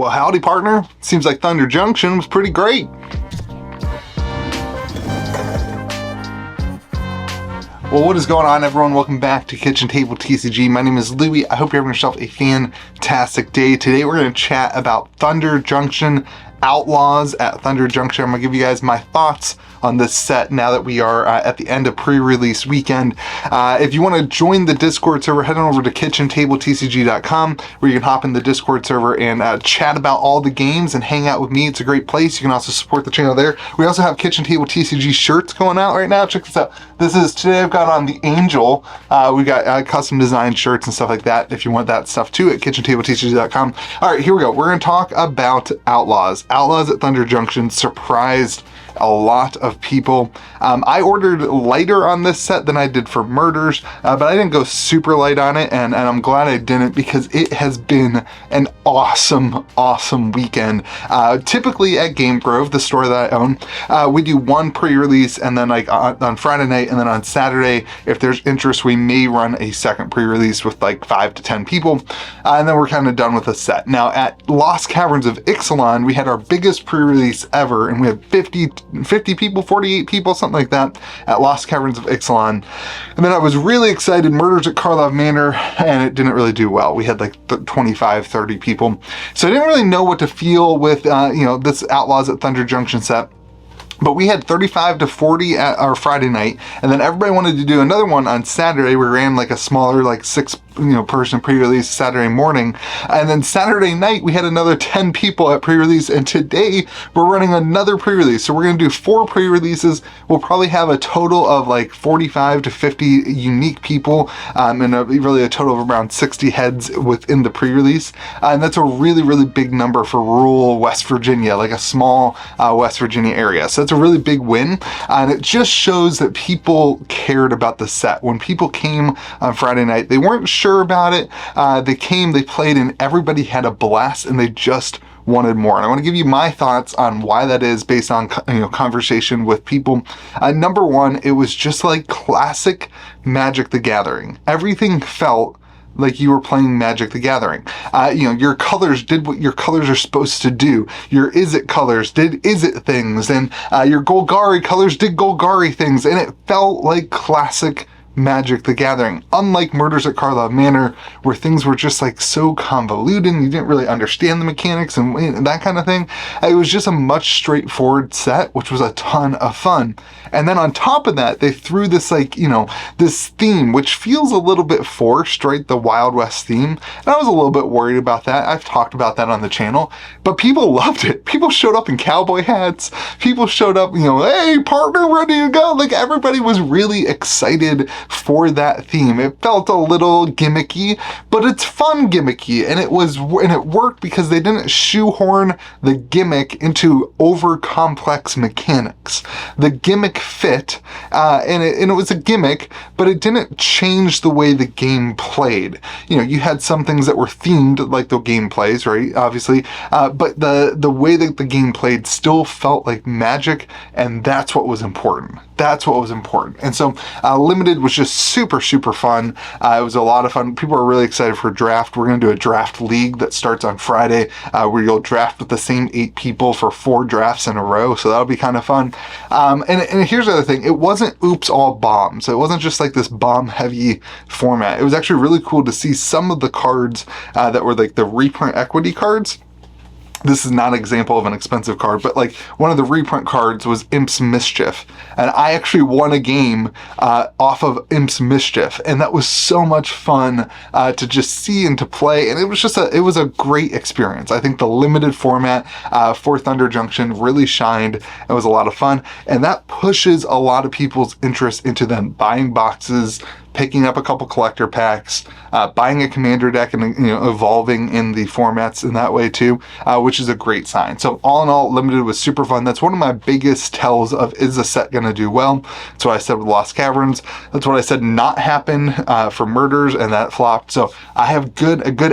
Well, howdy, partner. Seems like Thunder Junction was pretty great. Well, what is going on, everyone? Welcome back to Kitchen Table TCG. My name is Louie. I hope you're having yourself a fantastic day. Today, we're going to chat about Thunder Junction, Outlaws at Thunder Junction. I'm going to give you guys my thoughts on this set now that we are at the end of pre-release weekend. If you want to join the Discord server, head on over to KitchenTableTCG.com, where you can hop in the Discord server and chat about all the games and hang out with me. It's a great place. You can also support the channel there. We also have Kitchen Table TCG shirts going out right now. Check this out. Today I've got on the Angel. We got custom designed shirts and stuff like that. If you want that stuff too, at KitchenTableTCG.com. All right, here we go. We're going to talk about Outlaws. Outlaws at Thunder Junction surprised a lot of people. I ordered lighter on this set than I did for Murders, but I didn't go super light on it, and I'm glad I didn't, because it has been an awesome weekend. Typically at Game Grove, the store that I own, we do one pre-release, and then like on Friday night, and then on Saturday, if there's interest, we may run a second pre-release with like 5 to 10 people, and then we're kind of done with the set. Now at Lost Caverns of Ixalan, we had our biggest pre-release ever, and we had 50 people, 48 people, something like that, at Lost Caverns of Ixalan. And then I was really excited, Murders at Karlov Manor, and it didn't really do well. We had like 25, 30 people. So I didn't really know what to feel with, this Outlaws at Thunder Junction set. But we had 35 to 40 at our Friday night, and then everybody wanted to do another one on Saturday. We ran like a smaller, like 6 person pre-release Saturday morning, and then Saturday night we had another 10 people at pre-release, and today we're running another pre-release. So we're going to do 4 pre-releases. We'll probably have a total of like 45 to 50 unique people, and really a total of around 60 heads within the pre-release, and that's a really big number for rural West Virginia, like a small West Virginia area. So it's a really big win, and it just shows that people cared about the set. When people came on Friday night, they weren't sure about it. They came, they played, and everybody had a blast, and they just wanted more. And I want to give you my thoughts on why that is based on conversation with people. Number one, it was just like classic Magic the Gathering. Everything felt like you were playing Magic the Gathering. Your colors did what your colors are supposed to do. Your Izzet colors did Izzet things, and your Golgari colors did Golgari things, and it felt like classic Magic the Gathering. Unlike Murders at Karlov Manor, where things were just like so convoluted, you didn't really understand the mechanics and that kind of thing. It was just a much straightforward set, which was a ton of fun. And then on top of that, they threw this this theme, which feels a little bit forced, right? The Wild West theme. And I was a little bit worried about that. I've talked about that on the channel, but people loved it. People showed up in cowboy hats. People showed up, hey, partner, ready to go. Like, everybody was really excited for that theme. It felt a little gimmicky, but it's fun gimmicky, and it worked because they didn't shoehorn the gimmick into over complex mechanics. The gimmick fit, and it was a gimmick, but it didn't change the way the game played. You had some things that were themed, like the game plays, right? Obviously, but the way that the game played still felt like Magic, and that's what was important. That's what was important. And so Limited was just super fun. It was a lot of fun. People are really excited for draft. We're going to do a draft league that starts on Friday, where you'll draft with the same 8 people for 4 drafts in a row. So that'll be kind of fun. And here's the other thing. It wasn't oops all bombs. It wasn't just like this bomb heavy format. It was actually really cool to see some of the cards that were like the reprint equity cards. This is not an example of an expensive card, but like one of the reprint cards was Imp's Mischief. And I actually won a game off of Imp's Mischief. And that was so much fun to just see and to play. And it was a great experience. I think the limited format for Thunder Junction really shined. It was a lot of fun. And that pushes a lot of people's interest into them buying boxes, picking up a couple collector packs, buying a commander deck, and evolving in the formats in that way too, which is a great sign. So all in all, Limited was super fun. That's one of my biggest tells of, is the set going to do well? That's what I said with Lost Caverns. That's what I said not happen for Murders, and that flopped. So I have a good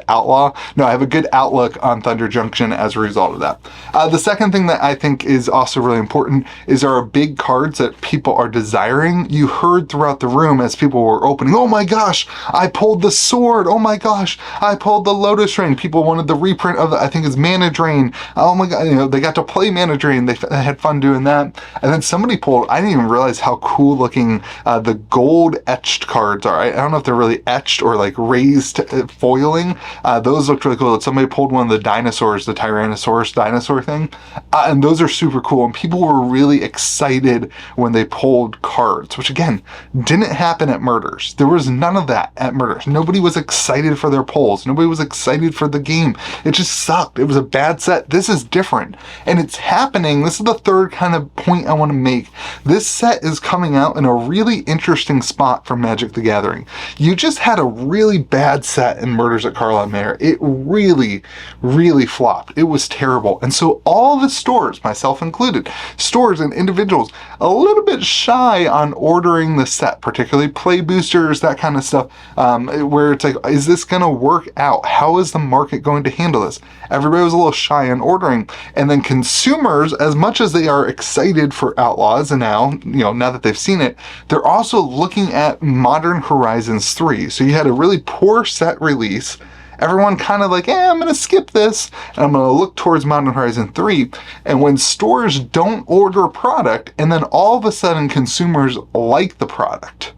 outlook on Thunder Junction as a result of that. The second thing that I think is also really important is there are big cards that people are desiring sharing, you heard throughout the room as people were opening, oh my gosh, I pulled the sword. Oh my gosh, I pulled the Lotus Rain. People wanted the reprint of the, I think it's Mana Drain. Oh my god, you know, they got to play Mana Drain. They had fun doing that. And then somebody pulled, I didn't even realize how cool looking the gold etched cards are. I don't know if they're really etched or like raised foiling. Those looked really cool. Somebody pulled one of the dinosaurs, the Tyrannosaurus dinosaur thing. And those are super cool. And people were really excited when they pulled cards, which again, didn't happen at Murders. There was none of that at Murders. Nobody was excited for their pulls. Nobody was excited for the game. It just sucked. It was a bad set. This is different. And it's happening. This is the third kind of point I want to make. This set is coming out in a really interesting spot for Magic the Gathering. You just had a really bad set in Murders at Carlisle Manor. It really, really flopped. It was terrible. And so all the stores, myself included, stores and individuals, a little bit shy on ordering the set, particularly play boosters, that kind of stuff, where it's like, is this going to work out? How is the market going to handle this? Everybody was a little shy on ordering. And then consumers, as much as they are excited for Outlaws, and now, now that they've seen it, they're also looking at Modern Horizons 3. So you had a really poor set release. Everyone kind of like, I'm going to skip this, and I'm going to look towards Modern Horizon 3. And when stores don't order a product, and then all of a sudden consumers like the product,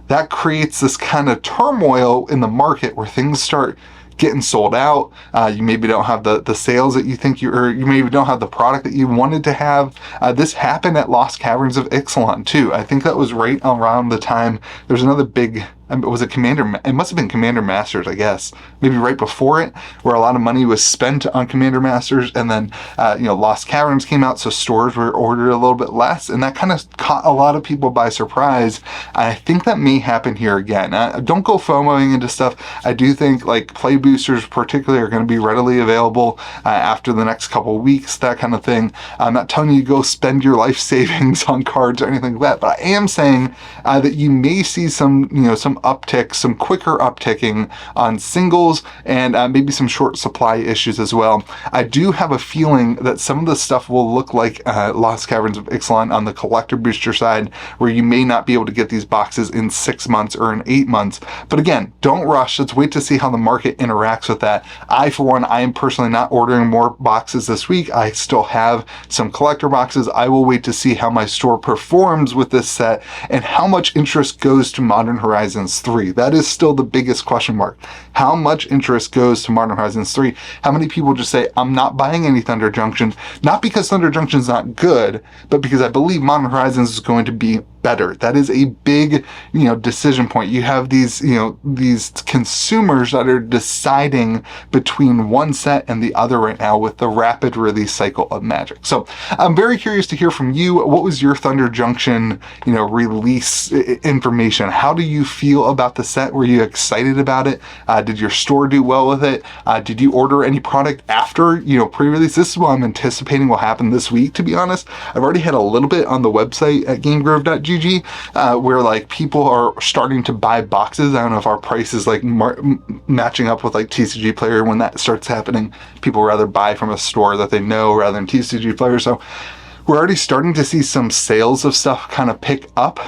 that creates this kind of turmoil in the market where things start getting sold out. You maybe don't have the sales that you think or you maybe don't have the product that you wanted to have. This happened at Lost Caverns of Ixalan too. I think that was right around the time there's another big, was it Commander? It must have been Commander Masters, I guess. Maybe right before it, where a lot of money was spent on Commander Masters, and then Lost Caverns came out, so stores were ordered a little bit less, and that kind of caught a lot of people by surprise. I think that may happen here again. Don't go FOMOing into stuff. I do think like play boosters particularly are going to be readily available after the next couple weeks, that kind of thing. I'm not telling you to go spend your life savings on cards or anything like that, but I am saying that you may see some uptick, some quicker upticking on singles, and maybe some short supply issues as well. I do have a feeling that some of the stuff will look like Lost Caverns of Ixalan on the collector booster side, where you may not be able to get these boxes in 6 months or in 8 months. But again, don't rush. Let's wait to see how the market interacts with that. For one, I am personally not ordering more boxes this week. I still have some collector boxes. I will wait to see how my store performs with this set and how much interest goes to Modern Horizons 3. That is still the biggest question mark. How much interest goes to Modern Horizons 3? How many people just say, I'm not buying any Thunder Junction, not because Thunder Junction is not good, but because I believe Modern Horizons is going to be better. That is a big, decision point. You have these, these consumers that are deciding between one set and the other right now with the rapid release cycle of Magic. So I'm very curious to hear from you. What was your Thunder Junction, release information? How do you feel about the set? Were you excited about it? Did your store do well with it? Did you order any product after, pre-release? This is what I'm anticipating will happen this week, to be honest. I've already had a little bit on the website at GameGrove.gg where like people are starting to buy boxes. I don't know if our price is like matching up with like TCG Player. When that starts happening, people rather buy from a store that they know rather than TCG Player. So we're already starting to see some sales of stuff kind of pick up.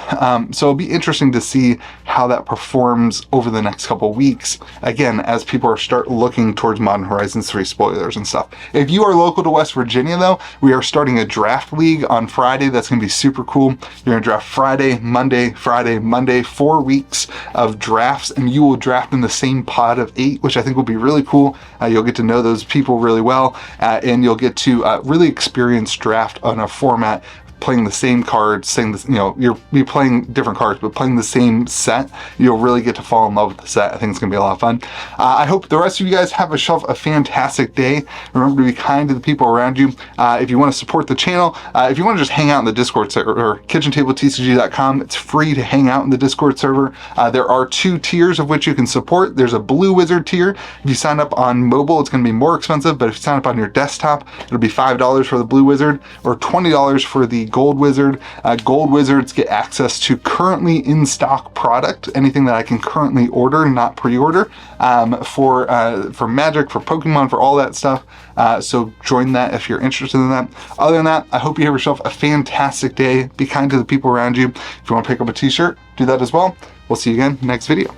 So it'll be interesting to see how that performs over the next couple weeks. Again, as people start looking towards Modern Horizons 3 spoilers and stuff. If you are local to West Virginia though, we are starting a draft league on Friday. That's going to be super cool. You're going to draft Friday, Monday, 4 weeks of drafts, and you will draft in the same pod of 8, which I think will be really cool. You'll get to know those people really well, and you'll get to really experience draft on a format, playing the same cards, saying this, you're playing different cards, but playing the same set. You'll really get to fall in love with the set. I think it's gonna be a lot of fun. I hope the rest of you guys have yourself a fantastic day. Remember to be kind to the people around you. If you want to support the channel, if you want to just hang out in the Discord server or KitchenTableTCG.com, it's free to hang out in the Discord server. There are 2 tiers of which you can support. There's a Blue Wizard tier. If you sign up on mobile, it's going to be more expensive, but if you sign up on your desktop, it'll be $5 for the Blue Wizard or $20 for the Gold Wizard. Gold Wizards get access to currently in stock product, anything that I can currently order, not pre-order, for Magic, for Pokemon, for all that stuff. So join that if you're interested in that. Other than that, I hope you have yourself a fantastic day. Be kind to the people around you. If you want to pick up a t-shirt, do that as well. We'll see you again next video.